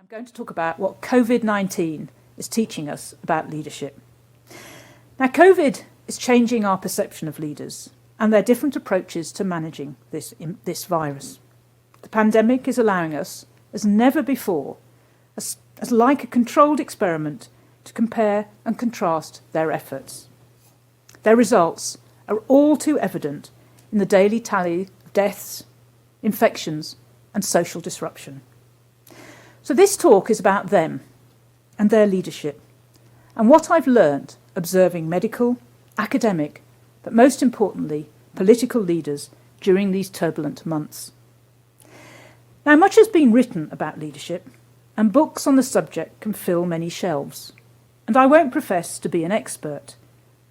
I'm going to talk about what COVID-19 is teaching us about leadership. Now, COVID is changing our perception of leaders and their different approaches to managing this virus. The pandemic is allowing us, as never before, as like a controlled experiment, to compare and contrast their efforts. Their results are all too evident in the daily tally of deaths, infections, and social disruption. So this talk is about them and their leadership, and what I've learned observing medical, academic, but most importantly, political leaders during these turbulent months. Now, much has been written about leadership, and books on the subject can fill many shelves. And I won't profess to be an expert,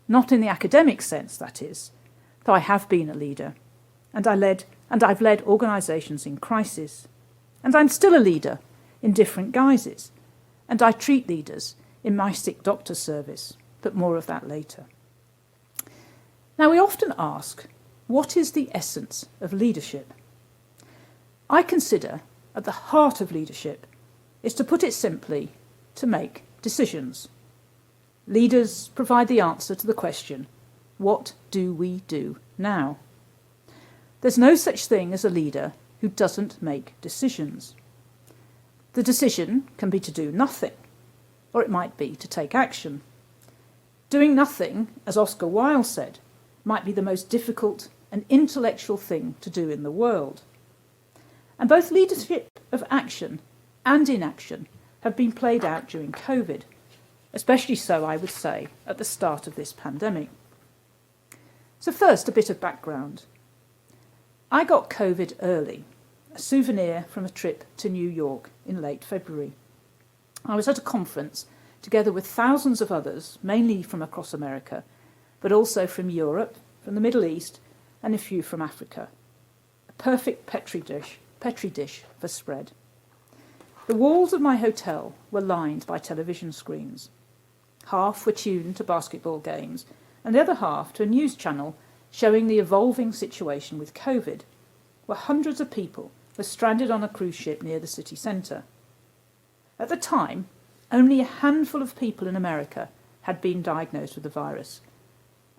not in the academic sense, that is, though I have been a leader, and I've led organisations in crisis, and I'm still a leader in different guises, and I treat leaders in my sick doctor service, but more of that later. Now, we often ask, what is the essence of leadership? I consider at the heart of leadership is, to put it simply, to make decisions. Leaders provide the answer to the question, what do we do now? There's no such thing as a leader who doesn't make decisions. The decision can be to do nothing, or it might be to take action. Doing nothing, as Oscar Wilde said, might be the most difficult and intellectual thing to do in the world. And both leadership of action and inaction have been played out during COVID, especially so, I would say, at the start of this pandemic. So first, a bit of background. I got COVID early, a souvenir from a trip to New York in late February. I was at a conference together with thousands of others, mainly from across America, but also from Europe, from the Middle East, and a few from Africa. A perfect petri dish for spread. The walls of my hotel were lined by television screens. Half were tuned to basketball games, and the other half to a news channel showing the evolving situation with COVID, where hundreds of people were stranded on a cruise ship near the city centre. At the time, only a handful of people in America had been diagnosed with the virus,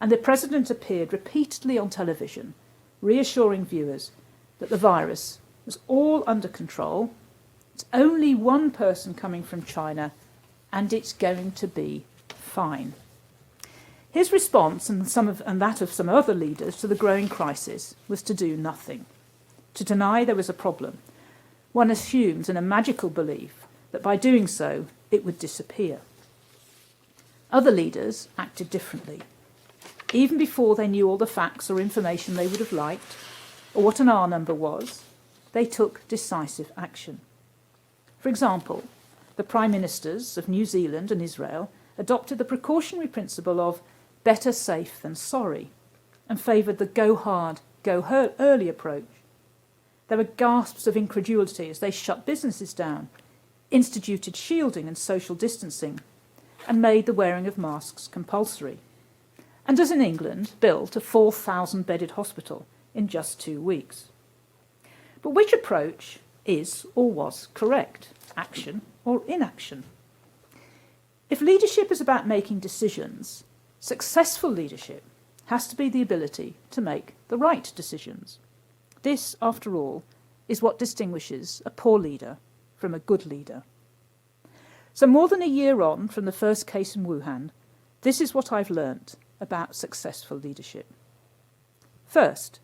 and the president appeared repeatedly on television, reassuring viewers that the virus was all under control, it's only one person coming from China, and it's going to be fine. His response, and that of some other leaders to the growing crisis, was to do nothing, to deny there was a problem. One assumes in a magical belief that by doing so, it would disappear. Other leaders acted differently. Even before they knew all the facts or information they would have liked, or what an R number was, they took decisive action. For example, the Prime Ministers of New Zealand and Israel adopted the precautionary principle of better safe than sorry, and favoured the go hard, go early approach. There were gasps of incredulity as they shut businesses down, instituted shielding and social distancing, and made the wearing of masks compulsory. And as in England, built a 4,000-bedded hospital in just 2 weeks. But which approach is or was correct, action or inaction? If leadership is about making decisions, successful leadership has to be the ability to make the right decisions. This, after all, is what distinguishes a poor leader from a good leader. So more than a year on from the first case in Wuhan, this is what I've learnt about successful leadership. First,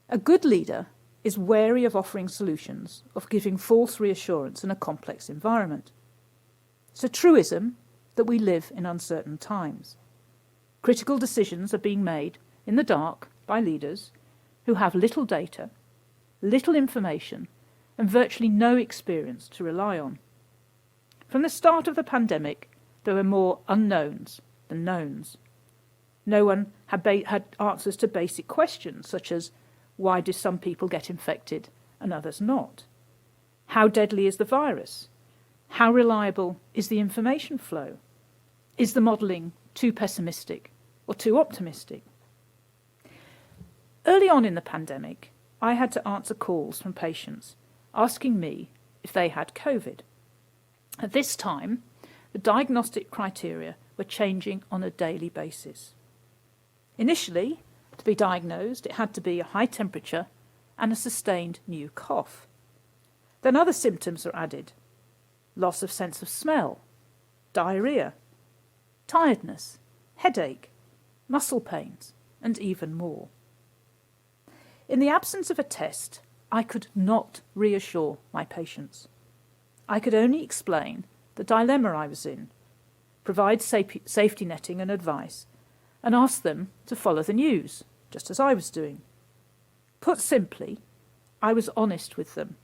a good leader is wary of offering solutions, of giving false reassurance in a complex environment. It's a truism that we live in uncertain times. Critical decisions are being made in the dark by leaders who have little data, little information, and virtually no experience to rely on. From the start of the pandemic, there were more unknowns than knowns. No one had answers to basic questions such as, why do some people get infected and others not? How deadly is the virus? How reliable is the information flow? Is the modelling too pessimistic or too optimistic? Early on in the pandemic, I had to answer calls from patients asking me if they had COVID. At this time, the diagnostic criteria were changing on a daily basis. Initially, to be diagnosed, it had to be a high temperature and a sustained new cough. Then other symptoms are added: loss of sense of smell, diarrhoea, tiredness, headache, muscle pains, and even more. In the absence of a test, I could not reassure my patients. I could only explain the dilemma I was in, provide safety netting and advice, and ask them to follow the news, just as I was doing. Put simply, I was honest with them.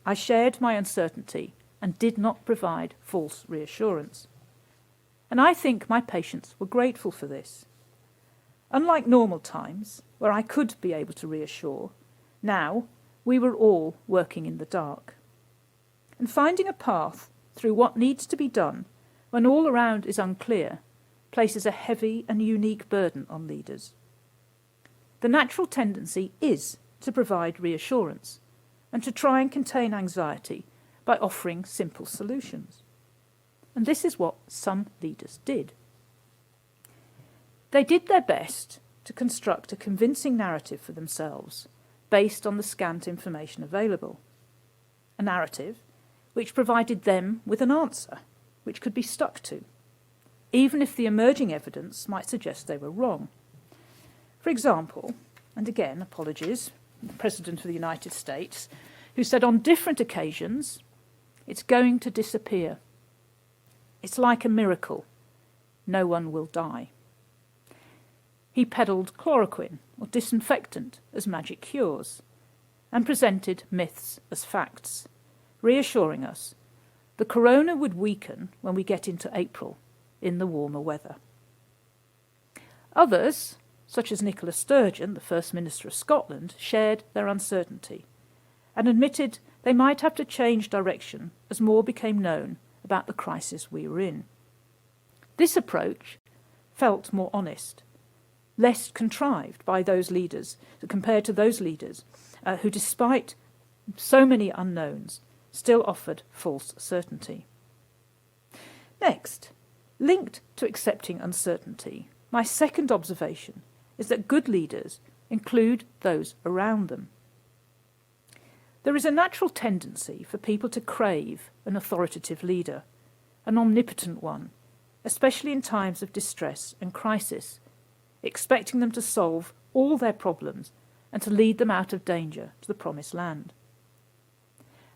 I shared my uncertainty and did not provide false reassurance. And I think my patients were grateful for this. Unlike normal times, where I could be able to reassure, now we were all working in the dark. And finding a path through what needs to be done when all around is unclear places a heavy and unique burden on leaders. The natural tendency is to provide reassurance and to try and contain anxiety by offering simple solutions. And this is what some leaders did. They did their best to construct a convincing narrative for themselves based on the scant information available. A narrative which provided them with an answer which could be stuck to, even if the emerging evidence might suggest they were wrong. For example, and again, apologies, the President of the United States, who said on different occasions, "It's going to disappear. It's like a miracle. No one will die." He peddled chloroquine or disinfectant as magic cures and presented myths as facts, reassuring us the corona would weaken when we get into April in the warmer weather. Others, such as Nicola Sturgeon, the First Minister of Scotland, shared their uncertainty and admitted they might have to change direction as more became known about the crisis we were in. This approach felt more honest, less contrived by those leaders compared to those leaders who, despite so many unknowns, still offered false certainty. Next, linked to accepting uncertainty, my second observation is that good leaders include those around them. There is a natural tendency for people to crave an authoritative leader, an omnipotent one, especially in times of distress and crisis, expecting them to solve all their problems and to lead them out of danger to the promised land.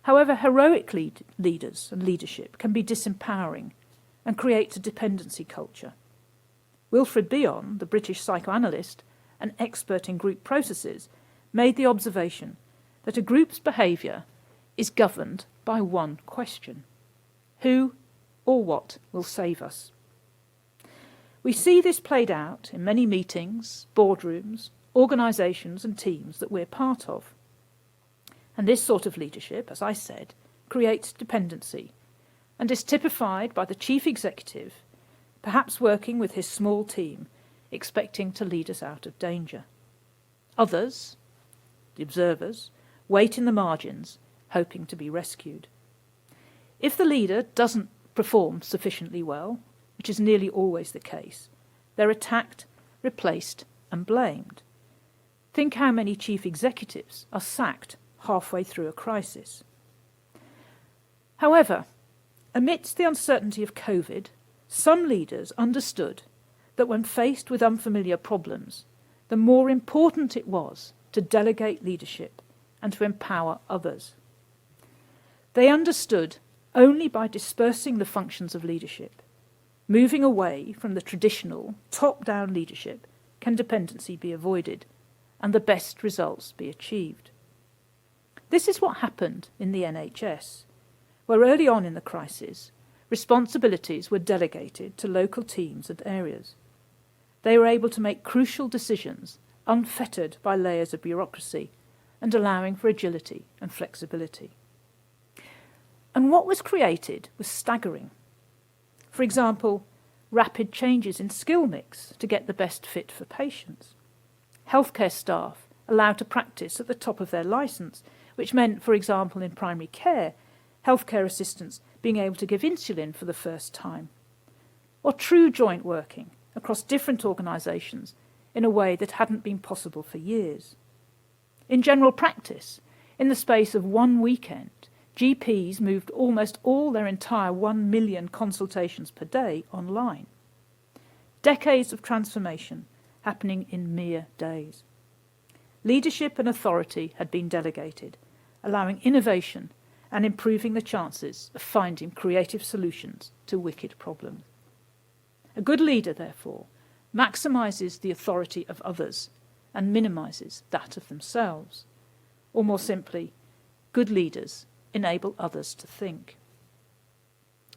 However, heroic leaders and leadership can be disempowering and create a dependency culture. Wilfred Bion, the British psychoanalyst and expert in group processes, made the observation that a group's behaviour is governed by one question: who or what will save us? We see this played out in many meetings, boardrooms, organisations and teams that we're part of. And this sort of leadership, as I said, creates dependency and is typified by the chief executive, perhaps working with his small team, expecting to lead us out of danger. Others, the observers, wait in the margins, hoping to be rescued. If the leader doesn't perform sufficiently well, which is nearly always the case, they're attacked, replaced, and blamed. Think how many chief executives are sacked halfway through a crisis. However, amidst the uncertainty of COVID, some leaders understood that when faced with unfamiliar problems, the more important it was to delegate leadership and to empower others. They understood only by dispersing the functions of leadership, moving away from the traditional top-down leadership, can dependency be avoided and the best results be achieved. This is what happened in the NHS, where early on in the crisis, responsibilities were delegated to local teams and areas. They were able to make crucial decisions unfettered by layers of bureaucracy and allowing for agility and flexibility. And what was created was staggering. For example, rapid changes in skill mix to get the best fit for patients. Healthcare staff allowed to practice at the top of their licence, which meant, for example, in primary care, healthcare assistants being able to give insulin for the first time, or true joint working across different organisations in a way that hadn't been possible for years. In general practice, in the space of one weekend, GPs moved almost all their entire 1 million consultations per day online. Decades of transformation happening in mere days. Leadership and authority had been delegated, allowing innovation and improving the chances of finding creative solutions to wicked problems. A good leader, therefore, maximises the authority of others and minimises that of themselves. Or more simply, good leaders enable others to think.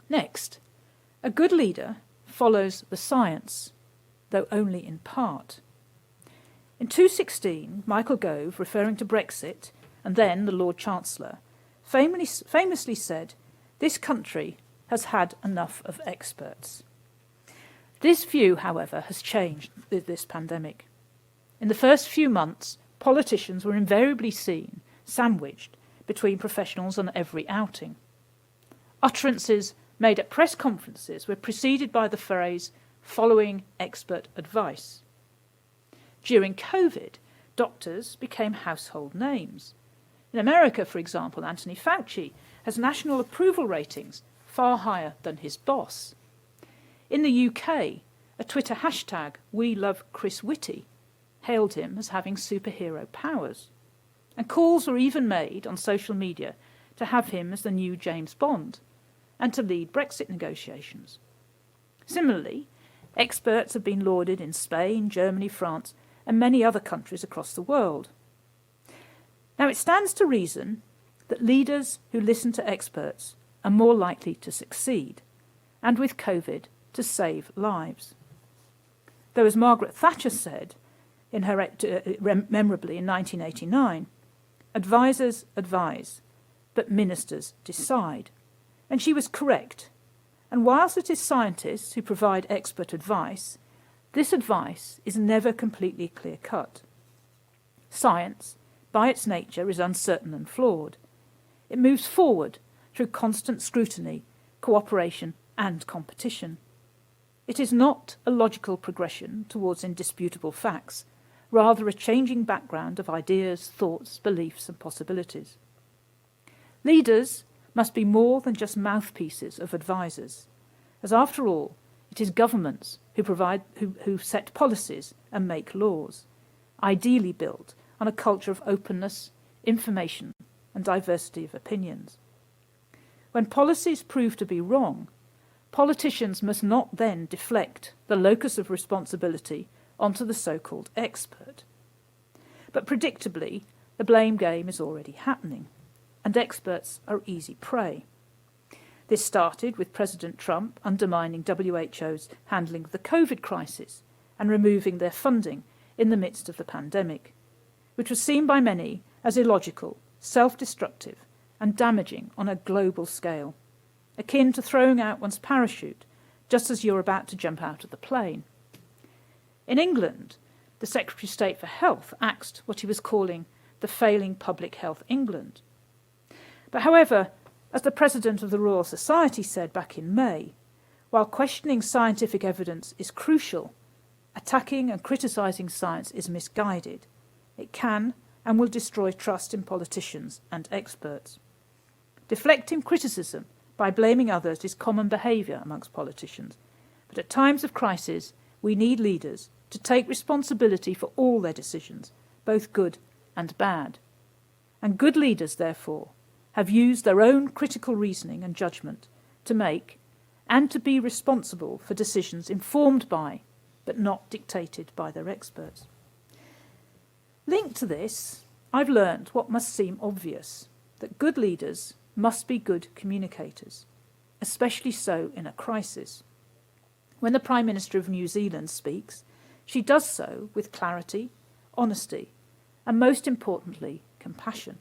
Next, a good leader follows the science, though only in part. In 2016, Michael Gove, referring to Brexit, and then the Lord Chancellor, famously said, "This country has had enough of experts." This view, however, has changed with this pandemic. In the first few months, politicians were invariably seen sandwiched between professionals on every outing. Utterances made at press conferences were preceded by the phrase, "following expert advice." During COVID, doctors became household names. In America, for example, Anthony Fauci has national approval ratings far higher than his boss. In the UK, a Twitter hashtag, #WeLoveChrisWhitty, hailed him as having superhero powers. And calls were even made on social media to have him as the new James Bond and to lead Brexit negotiations. Similarly, experts have been lauded in Spain, Germany, France, and many other countries across the world. Now, it stands to reason that leaders who listen to experts are more likely to succeed, and with COVID, to save lives. Though, as Margaret Thatcher said in her memorably in 1989, advisers advise, but ministers decide. And she was correct. And whilst it is scientists who provide expert advice, this advice is never completely clear-cut. Science, by its nature, is uncertain and flawed. It moves forward through constant scrutiny, cooperation, and competition. It is not a logical progression towards indisputable facts, rather a changing background of ideas, thoughts, beliefs, and possibilities. Leaders must be more than just mouthpieces of advisers, as after all, it is governments who set policies and make laws, ideally built on a culture of openness, information, and diversity of opinions. When policies prove to be wrong, politicians must not then deflect the locus of responsibility onto the so-called expert. But predictably, the blame game is already happening, and experts are easy prey. This started with President Trump undermining WHO's handling of the COVID crisis and removing their funding in the midst of the pandemic, which was seen by many as illogical, self-destructive, and damaging on a global scale, akin to throwing out one's parachute just as you're about to jump out of the plane. In England, the Secretary of State for Health axed what he was calling the failing Public Health England. But however, as the President of the Royal Society said back in May, while questioning scientific evidence is crucial, attacking and criticising science is misguided. It can and will destroy trust in politicians and experts. Deflecting criticism by blaming others is common behaviour amongst politicians, but at times of crisis we need leaders to take responsibility for all their decisions, both good and bad. And good leaders, therefore, have used their own critical reasoning and judgment to make and to be responsible for decisions informed by, but not dictated by their experts. Linked to this, I've learned what must seem obvious, that good leaders must be good communicators, especially so in a crisis. When the Prime Minister of New Zealand speaks, she does so with clarity, honesty, and most importantly, compassion.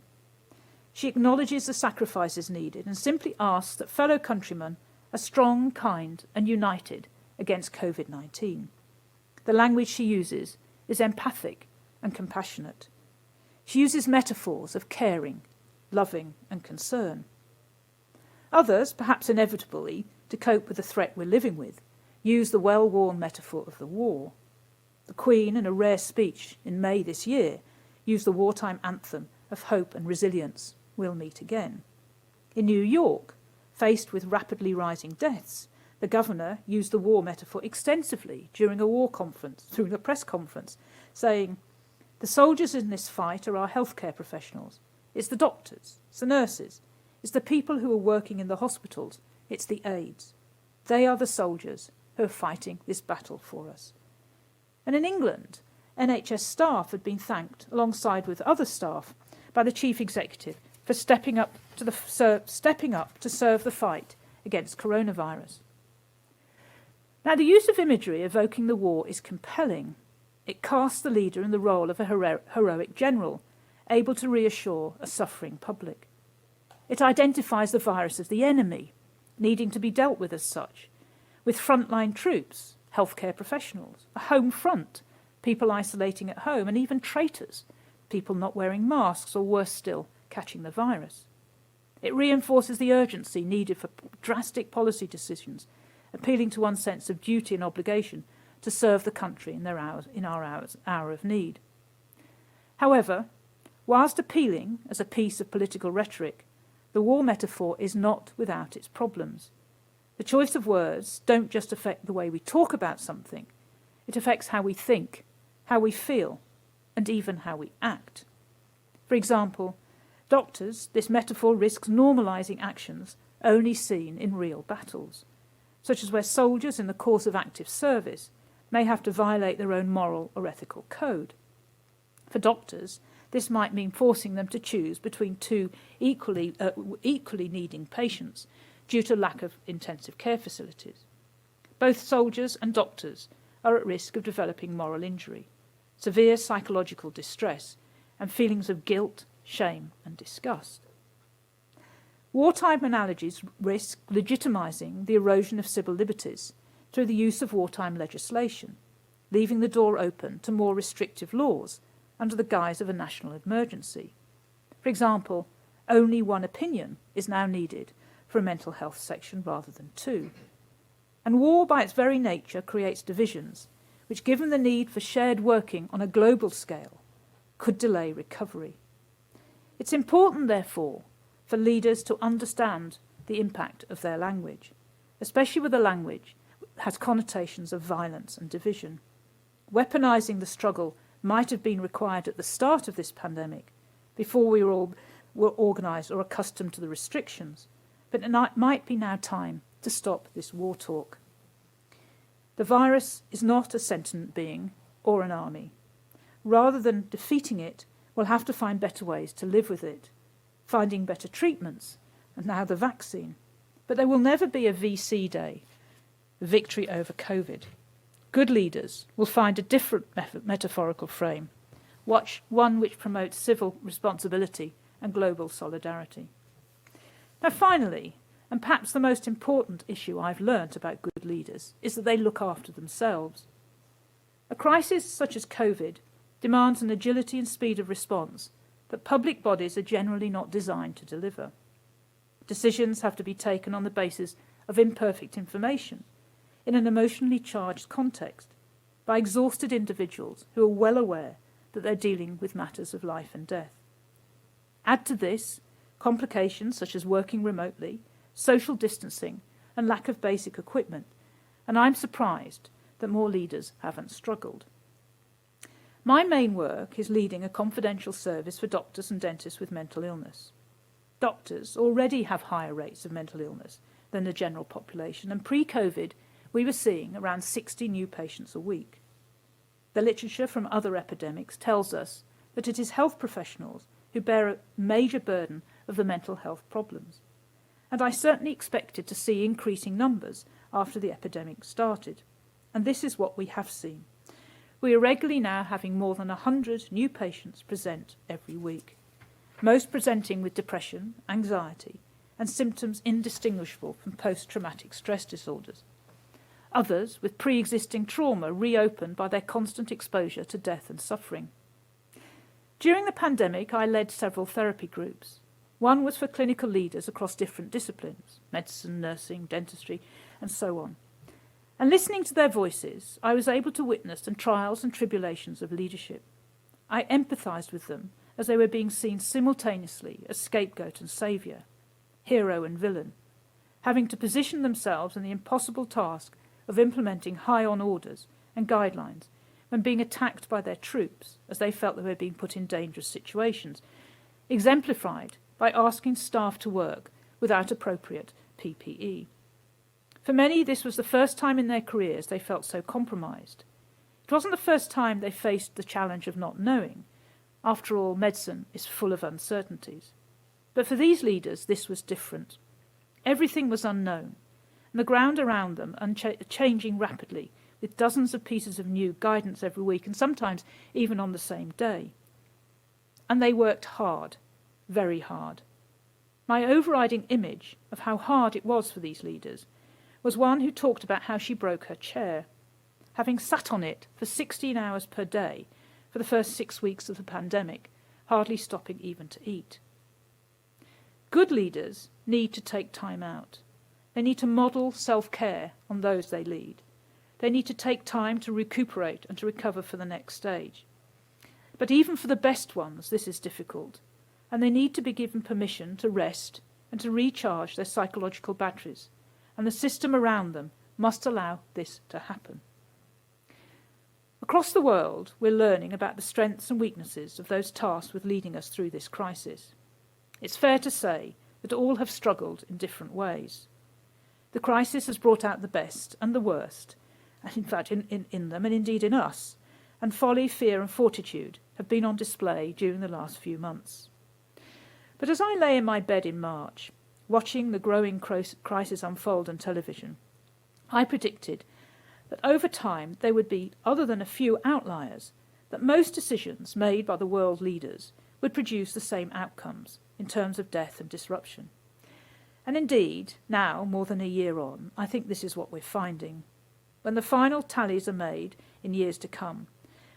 She acknowledges the sacrifices needed and simply asks that fellow countrymen are strong, kind, and united against COVID-19. The language she uses is empathic and compassionate. She uses metaphors of caring, loving, and concern. Others, perhaps inevitably, to cope with the threat we're living with, use the well-worn metaphor of the war. The Queen, in a rare speech in May this year, used the wartime anthem of hope and resilience, "We'll meet again." In New York, faced with rapidly rising deaths, the governor used the war metaphor extensively during through a press conference, saying, "The soldiers in this fight are our healthcare professionals. It's the doctors, it's the nurses, it's the people who are working in the hospitals, it's the aides. They are the soldiers who are fighting this battle for us." And in England, NHS staff had been thanked, alongside with other staff, by the chief executive for stepping up to serve the fight against coronavirus. Now, the use of imagery evoking the war is compelling. It casts the leader in the role of a heroic general, able to reassure a suffering public. It identifies the virus as the enemy, needing to be dealt with as such, with frontline troops, healthcare professionals, a home front, people isolating at home, and even traitors, people not wearing masks or, worse still, catching the virus. It reinforces the urgency needed for drastic policy decisions, appealing to one's sense of duty and obligation to serve the country in our hour of need. However, whilst appealing as a piece of political rhetoric, the war metaphor is not without its problems. The choice of words don't just affect the way we talk about something, it affects how we think, how we feel, and even how we act. For example, doctors, this metaphor risks normalising actions only seen in real battles, such as where soldiers in the course of active service may have to violate their own moral or ethical code. For doctors, this might mean forcing them to choose between two equally needing patients due to lack of intensive care facilities. Both soldiers and doctors are at risk of developing moral injury, severe psychological distress, and feelings of guilt, shame, and disgust. Wartime analogies risk legitimising the erosion of civil liberties through the use of wartime legislation, leaving the door open to more restrictive laws under the guise of a national emergency. For example, only one opinion is now needed for a mental health section rather than two. And war, by its very nature, creates divisions, which, given the need for shared working on a global scale, could delay recovery. It's important, therefore, for leaders to understand the impact of their language, especially with a language that has connotations of violence and division. Weaponising the struggle might have been required at the start of this pandemic, before we were organised or accustomed to the restrictions, but it might be now time to stop this war talk. The virus is not a sentient being or an army. Rather than defeating it, we'll have to find better ways to live with it, finding better treatments, and now the vaccine. But there will never be a VC day, victory over COVID. Good leaders will find a different metaphorical frame, one which promotes civil responsibility and global solidarity. Now finally, and perhaps the most important issue I've learnt about good leaders, is that they look after themselves. A crisis such as COVID demands an agility and speed of response that public bodies are generally not designed to deliver. Decisions have to be taken on the basis of imperfect information, in an emotionally charged context, by exhausted individuals who are well aware that they're dealing with matters of life and death. Add to this complications such as working remotely, social distancing, and lack of basic equipment, and I'm surprised that more leaders haven't struggled. My main work is leading a confidential service for doctors and dentists with mental illness. Doctors already have higher rates of mental illness than the general population, and pre-COVID we were seeing around 60 new patients a week. The literature from other epidemics tells us that it is health professionals who bear a major burden of the mental health problems. And I certainly expected to see increasing numbers after the epidemic started. And this is what we have seen. We are regularly now having more than 100 new patients present every week, most presenting with depression, anxiety, and symptoms indistinguishable from post-traumatic stress disorders. Others with pre-existing trauma reopened by their constant exposure to death and suffering. During the pandemic, I led several therapy groups. One was for clinical leaders across different disciplines, medicine, nursing, dentistry, and so on. And listening to their voices, I was able to witness the trials and tribulations of leadership. I empathised with them as they were being seen simultaneously as scapegoat and saviour, hero and villain, having to position themselves in the impossible task of implementing high-on orders and guidelines when being attacked by their troops as they felt they were being put in dangerous situations, exemplified by asking staff to work without appropriate PPE. For many, this was the first time in their careers they felt so compromised. It wasn't the first time they faced the challenge of not knowing. After all, medicine is full of uncertainties. But for these leaders, this was different. Everything was unknown, and the ground around them changing rapidly, with dozens of pieces of new guidance every week, and sometimes even on the same day. And they worked hard, very hard. My overriding image of how hard it was for these leaders was one who talked about how she broke her chair, having sat on it for 16 hours per day for the first 6 weeks of the pandemic, hardly stopping even to eat. Good leaders need to take time out. They need to model self-care on those they lead. They need to take time to recuperate and to recover for the next stage. But even for the best ones, this is difficult, and they need to be given permission to rest and to recharge their psychological batteries, and the system around them must allow this to happen. Across the world, we're learning about the strengths and weaknesses of those tasked with leading us through this crisis. It's fair to say that all have struggled in different ways. The crisis has brought out the best and the worst, and in fact in them and indeed in us, and folly, fear and fortitude have been on display during the last few months. But as I lay in my bed in March, watching the growing crisis unfold on television, I predicted that over time there would be, other than a few outliers, that most decisions made by the world leaders would produce the same outcomes in terms of death and disruption. And indeed, now, more than a year on, I think this is what we're finding. When the final tallies are made in years to come,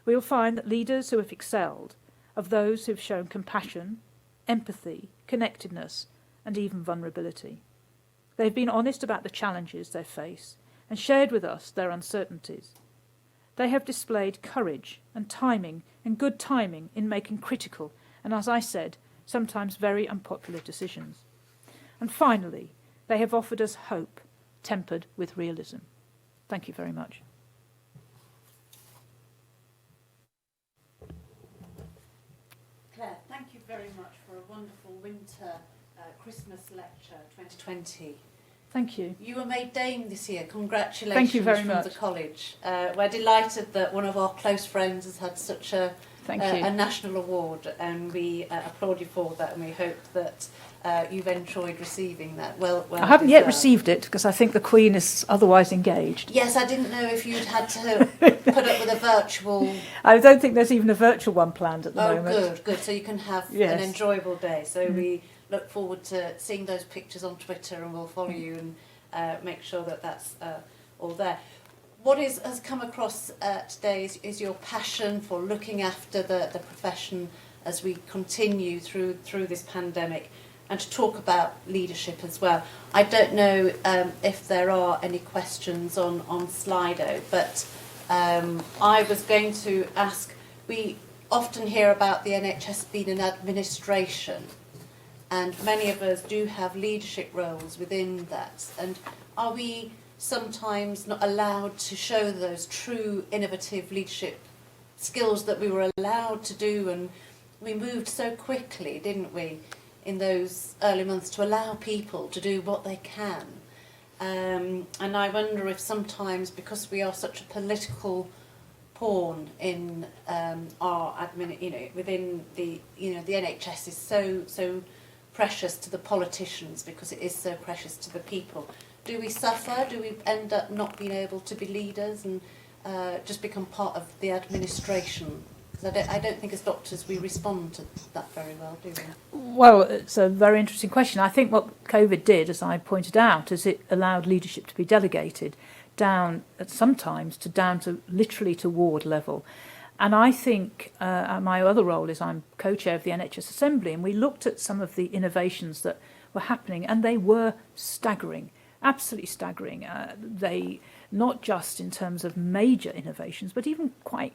we will find that leaders who have excelled are those who have shown compassion, empathy, connectedness, and even vulnerability. They've been honest about the challenges they face and shared with us their uncertainties. They have displayed courage and timing and good timing in making critical and, as I said, sometimes very unpopular decisions. And finally, they have offered us hope, tempered with realism. Thank you very much. Clare, thank you very much for a wonderful winter Christmas lecture 2020. Thank you. You were made Dame this year. Congratulations. Thank you very from much. the college. We're delighted that one of our close friends has had such a national award, and we applaud you for that, and we hope that you've enjoyed receiving that. Well, I haven't yet received it because I think the Queen is otherwise engaged. Yes, I didn't know if you'd had to put up with a virtual... I don't think there's even a virtual one planned at the moment. Oh, good. So you can have an enjoyable day. So we look forward to seeing those pictures on Twitter, and we'll follow you and make sure that that's all there. What has come across today is your passion for looking after the profession as we continue through this pandemic, and to talk about leadership as well. I don't know if there are any questions on Slido, but I was going to ask, we often hear about the NHS being an administration, and many of us do have leadership roles within that. And are we sometimes not allowed to show those true innovative leadership skills that we were allowed to do? And we moved so quickly, didn't we, in those early months, to allow people to do what they can. And I wonder if sometimes, because we are such a political pawn in our admin, within the NHS is so precious to the politicians because it is so precious to the people. Do we suffer? Do we end up not being able to be leaders and just become part of the administration? Because I don't think as doctors we respond to that very well, do we? Well, it's a very interesting question. I think what COVID did, as I pointed out, is it allowed leadership to be delegated down to literally to ward level. And I think my other role is I'm co-chair of the NHS Assembly, and we looked at some of the innovations that were happening, and they were staggering, absolutely staggering. They, not just in terms of major innovations, but even quite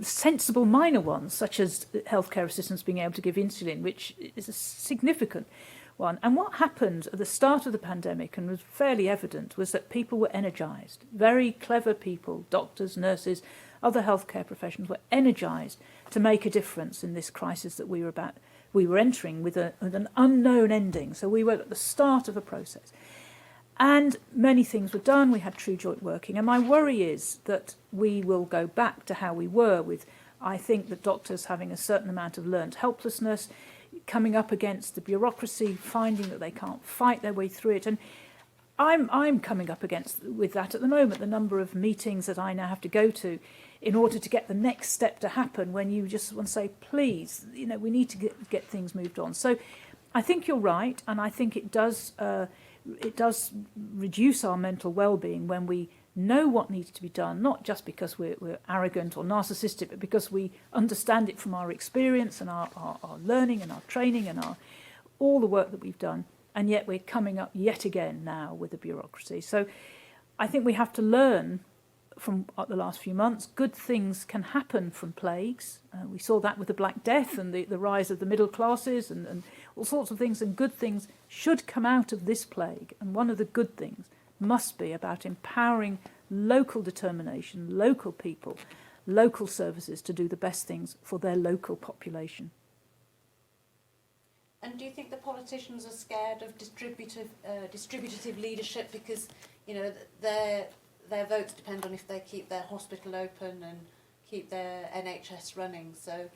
sensible minor ones, such as healthcare assistants being able to give insulin, which is a significant one. And what happened at the start of the pandemic, and was fairly evident, was that people were energised. Very clever people, doctors, nurses, other healthcare professionals were energised to make a difference in this crisis that we were entering with an unknown ending. So we were at the start of a process. And many things were done. We had true joint working. And my worry is that we will go back to how we were with, I think, that doctors having a certain amount of learned helplessness, coming up against the bureaucracy, finding that they can't fight their way through it. And I'm coming up against with that at the moment, the number of meetings that I now have to go to in order to get the next step to happen, when you just want to say, please, we need to get things moved on. So I think you're right, and I think it does reduce our mental well-being when we know what needs to be done, not just because we're arrogant or narcissistic, but because we understand it from our experience and our learning and our training and all the work that we've done. And yet we're coming up yet again now with the bureaucracy. So I think we have to learn from the last few months. Good things can happen from plagues. We saw that with the Black Death and the rise of the middle classes and all sorts of things. And good things should come out of this plague. And one of the good things must be about empowering local determination, local people, local services to do the best things for their local population. And do you think the politicians are scared of distributive leadership because, their votes depend on if they keep their hospital open and keep their NHS running? So,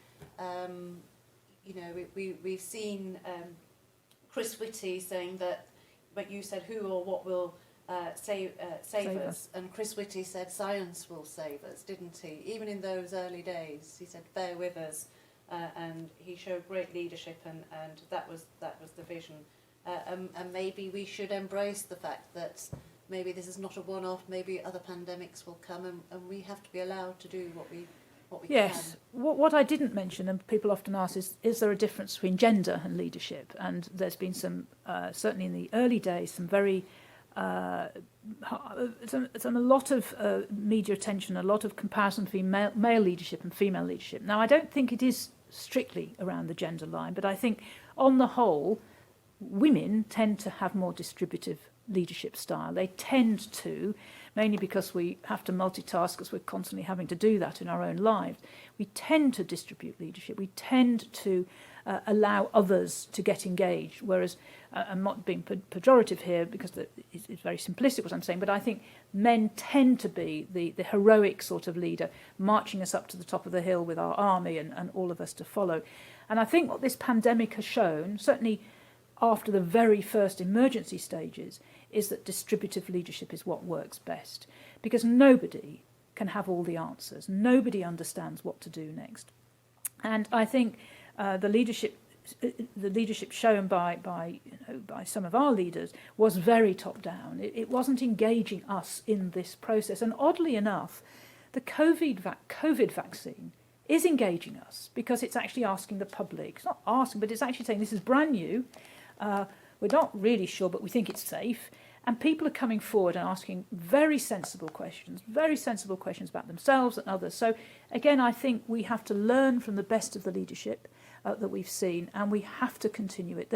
we've seen Chris Whitty saying that, but you said who or what will save us, and Chris Whitty said science will save us, didn't he? Even in those early days, he said bear with us. And he showed great leadership, and that was the vision. And maybe we should embrace the fact that maybe this is not a one-off. Maybe other pandemics will come, and we have to be allowed to do what we can. Yes. What I didn't mention, and people often ask, is there a difference between gender and leadership? And there's been some, certainly in the early days, some very it's a lot of media attention, a lot of comparison between male leadership and female leadership. Now, I don't think it is strictly around the gender line, but I think on the whole, women tend to have more distributive leadership style. They tend to, mainly because we have to multitask, because we're constantly having to do that in our own lives. We tend to distribute leadership. We tend to allow others to get engaged, whereas I'm not being pejorative here because it's very simplistic what I'm saying, but I think men tend to be the heroic sort of leader, marching us up to the top of the hill with our army and all of us to follow. And I think what this pandemic has shown, certainly after the very first emergency stages, is that distributive leadership is what works best, because nobody can have all the answers. Nobody understands what to do next. And I think the leadership shown by some of our leaders was very top down. It wasn't engaging us in this process. And oddly enough, the COVID vaccine is engaging us, because it's actually asking the public. It's not asking, but it's actually saying this is brand new. We're not really sure, but we think it's safe. And people are coming forward and asking very sensible questions about themselves and others. So again, I think we have to learn from the best of the leadership that we've seen, and we have to continue it.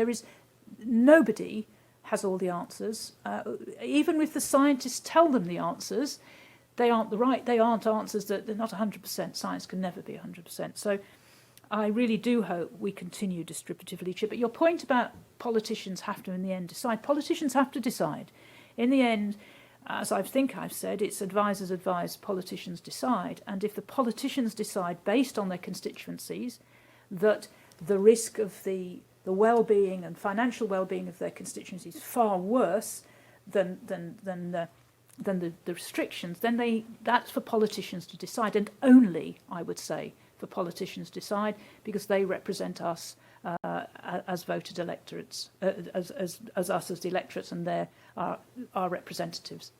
Nobody has all the answers. Even if the scientists tell them the answers, they aren't answers that they're not 100%. Science can never be 100%. So I really do hope we continue distributive leadership. But your point about politicians have to, in the end, decide. Politicians have to decide. In the end, as I think I've said, it's advisors advise, politicians decide. And if the politicians decide, based on their constituencies, that the risk of the well-being and financial well-being of their constituencies is far worse than the restrictions, then that's for politicians to decide, and only, I would say, for politicians to decide, because they represent us as voted electorates, as us as the electorates, and they're our representatives.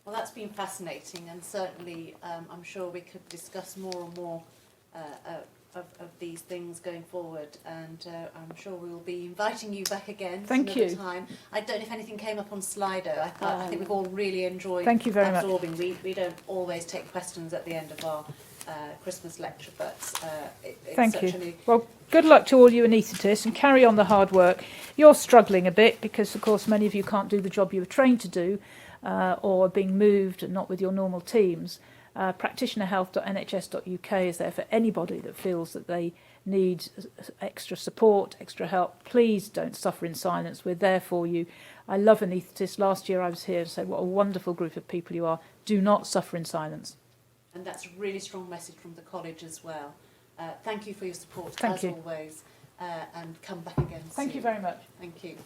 Well, that's been fascinating, and certainly I'm sure we could discuss more and more of these things going forward, and I'm sure we will be inviting you back again another time. I don't know if anything came up on Slido. I think we've all really enjoyed absorbing. We don't always take questions at the end of our Christmas lecture, but Thank you. Well, good luck to all you anaesthetists, and carry on the hard work. You're struggling a bit because, of course, many of you can't do the job you were trained to do, or are being moved and not with your normal teams. Practitionerhealth.nhs.uk is there for anybody that feels that they need extra support, extra help. Please don't suffer in silence. We're there for you. I love anaesthetists. Last year I was here to say what a wonderful group of people you are. Do not suffer in silence. And that's a really strong message from the college as well. Thank you for your support as always, and come back again soon. Thank you very much. Thank you.